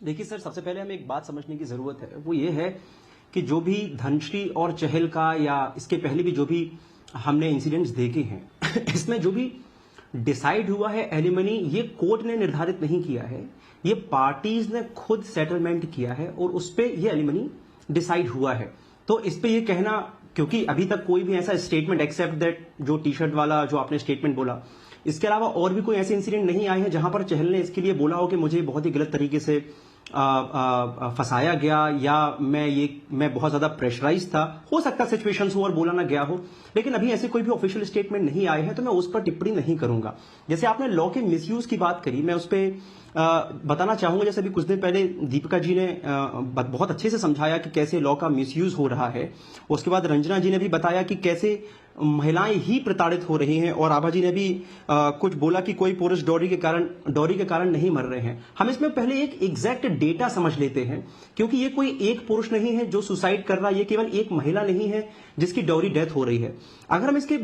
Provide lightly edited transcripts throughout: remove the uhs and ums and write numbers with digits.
देखिए सर, सबसे पहले हमें एक बात समझने की जरूरत है, वो ये है कि जो भी धनश्री और चहल का या इसके पहले भी जो भी हमने इंसिडेंट्स देखे हैं इसमें जो भी डिसाइड हुआ है एलिमनी, ये कोर्ट ने निर्धारित नहीं किया है, ये पार्टीज ने खुद सेटलमेंट किया है और उस पर ये एलिमनी डिसाइड हुआ है। तो इस पे ये कहना, क्योंकि अभी तक कोई भी ऐसा स्टेटमेंट एक्सेप्ट दैट जो टी शर्ट वाला जो आपने स्टेटमेंट बोला, इसके अलावा और भी कोई ऐसे इंसिडेंट नहीं आए हैं जहां पर चहल ने इसके लिए बोला हो कि मुझे बहुत ही गलत तरीके से फंसाया गया या मैं बहुत ज्यादा प्रेशराइज था। हो सकता है सिचुएशंस हो और बोला ना गया हो, लेकिन अभी ऐसे कोई भी ऑफिशियल स्टेटमेंट नहीं आए हैं, तो मैं उस पर टिप्पणी नहीं करूंगा। जैसे आपने लॉ के मिसयूज की बात करी, मैं उस पर बताना चाहूंगा। जैसे अभी कुछ दिन पहले दीपिका जी ने बहुत अच्छे से समझाया कि कैसे लॉ का मिसयूज हो रहा है। उसके बाद रंजना जी ने भी बताया कि कैसे महिलाएं ही प्रताड़ित हो रही हैं, और आभा जी ने भी कुछ बोला कि कोई पुरुष डॉरी के कारण नहीं मर रहे हैं। हम इसमें पहले एक एग्जैक्ट डेटा समझ लेते हैं, क्योंकि ये कोई एक पुरुष नहीं है जो सुसाइड कर रहा है, ये केवल एक महिला नहीं है जिसकी डॉरी डेथ हो रही है। अगर हम इसके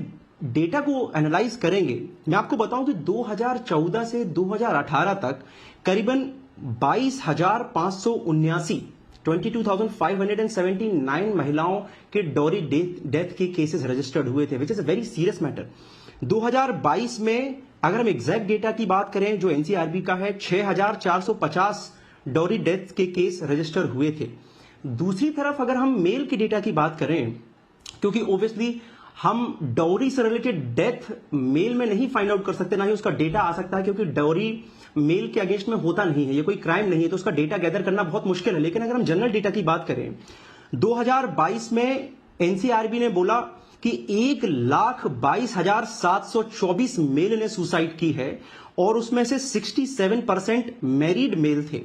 डेटा को एनालाइज करेंगे, मैं आपको बताऊं कि 2014 से 2018 तक करीबन 22,579 22,579 महिलाओं के डॉरी डेथ के केसेस रजिस्टर्ड हुए थे, which is a very serious matter. 2022 में अगर हम एग्जैक्ट डेटा की बात करें जो एनसीआरबी का है, 6,450 डॉरी डेथ के केस रजिस्टर हुए थे। दूसरी तरफ अगर हम मेल के डेटा की बात करें, क्योंकि ओब्वियसली हम डॉरी से रिलेटेड डेथ मेल में नहीं फाइंड आउट कर सकते, ना ही उसका डेटा आ सकता है, क्योंकि डॉरी मेल के अगेंस्ट में होता नहीं है, ये कोई क्राइम नहीं है, तो उसका डेटा गैदर करना बहुत मुश्किल है। लेकिन अगर हम जनरल डेटा की बात करें, 2022 में एनसीआरबी ने बोला कि 1,22,724 मेल ने सुसाइड की है, और उसमें से 67% मैरिड मेल थे,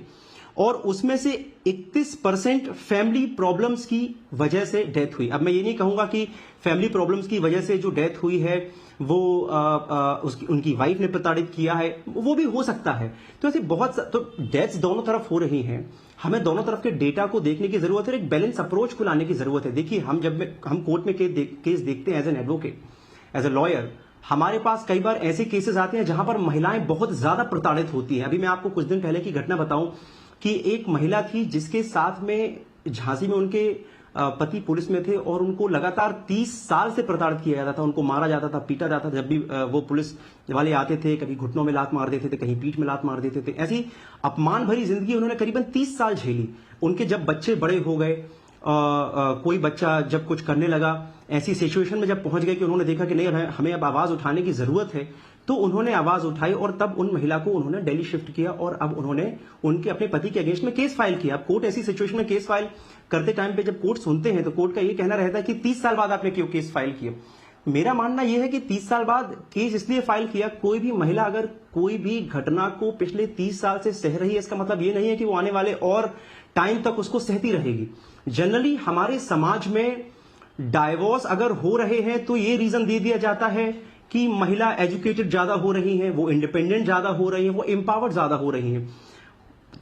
और उसमें से 31% फैमिली प्रॉब्लम्स की वजह से डेथ हुई। अब मैं ये नहीं कहूंगा कि फैमिली प्रॉब्लम्स की वजह से जो डेथ हुई है वो उनकी वाइफ ने प्रताड़ित किया है, वो भी हो सकता है। तो ऐसे तो डेथ्स दोनों तरफ हो रही हैं, हमें दोनों तरफ के डेटा को देखने की जरूरत है, एक बैलेंस अप्रोच को लाने की जरूरत है। देखिए, हम कोर्ट में केस देखते हैं as an advocate, as a lawyer, हमारे पास कई बार ऐसे केसेस आते हैं जहां पर महिलाएं बहुत ज्यादा प्रताड़ित होती हैं। अभी मैं आपको कुछ दिन पहले की घटना बताऊं कि एक महिला थी जिसके साथ में झांसी में उनके पति पुलिस में थे, और उनको लगातार 30 साल से प्रताड़ित किया जाता था, उनको मारा जाता था, पीटा जाता था। जब भी वो पुलिस वाले आते थे, कभी घुटनों में लात मार देते थे, कहीं पीठ में लात मार देते थे। ऐसी अपमान भरी जिंदगी उन्होंने करीबन 30 साल झेली। उनके जब बच्चे बड़े हो गए, कोई बच्चा जब कुछ करने लगा, ऐसी सिचुएशन में जब पहुंच गए कि उन्होंने देखा कि नहीं, हमें अब आवाज उठाने की जरूरत है, तो उन्होंने आवाज उठाई, और तब उन महिला को उन्होंने दिल्ली शिफ्ट किया, और अब उन्होंने उनके अपने पति के अगेंस्ट में केस फाइल किया। अब कोर्ट ऐसी सिचुएशन में केस फाइल करते टाइम पे जब कोर्ट सुनते हैं, तो कोर्ट का ये कहना रहता है कि 30 साल बाद आपने क्यों केस फाइल किया। मेरा मानना यह है कि 30 साल बाद केस इसलिए फाइल किया, कोई भी महिला अगर कोई भी घटना को पिछले 30 साल से सह रही है, इसका मतलब ये नहीं है कि वो आने वाले और टाइम तक उसको सहती रहेगी। जनरली हमारे समाज में डाइवोर्स अगर हो रहे हैं तो ये रीजन दे दिया जाता है कि महिला एजुकेटेड ज्यादा हो रही हैं, वो इंडिपेंडेंट ज्यादा हो रही हैं, वो एम्पावर्ड ज्यादा हो रही हैं।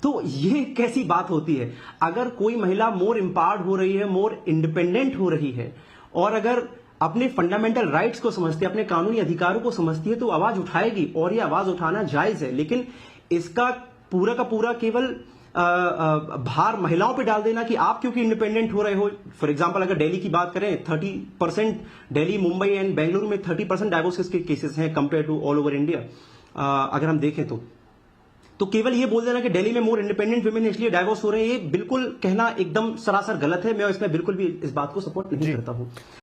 तो ये कैसी बात होती है? अगर कोई महिला मोर एम्पावर्ड हो रही है, मोर इंडिपेंडेंट हो रही है, और अगर अपने फंडामेंटल राइट्स को समझती है, अपने कानूनी अधिकारों को समझती है, तो आवाज उठाएगी, और ये आवाज उठाना जायज है। लेकिन इसका पूरा का पूरा केवल भार महिलाओं पे डाल देना कि आप क्योंकि इंडिपेंडेंट हो रहे हो। फॉर एग्जांपल अगर दिल्ली की बात करें, 30% दिल्ली, मुंबई एंड बेंगलुरु में 30% डाइवोर्सेस के केसेस हैं compare to all over India. अगर हम देखें तो केवल ये बोल देना कि दिल्ली में मोर इंडिपेंडेंट वुमेन है इसलिए डाइवोर्स हो रहे हैं, ये बिल्कुल कहना एकदम सरासर गलत है। मैं इसमें बिल्कुल भी इस बात को सपोर्ट नहीं करता हूं।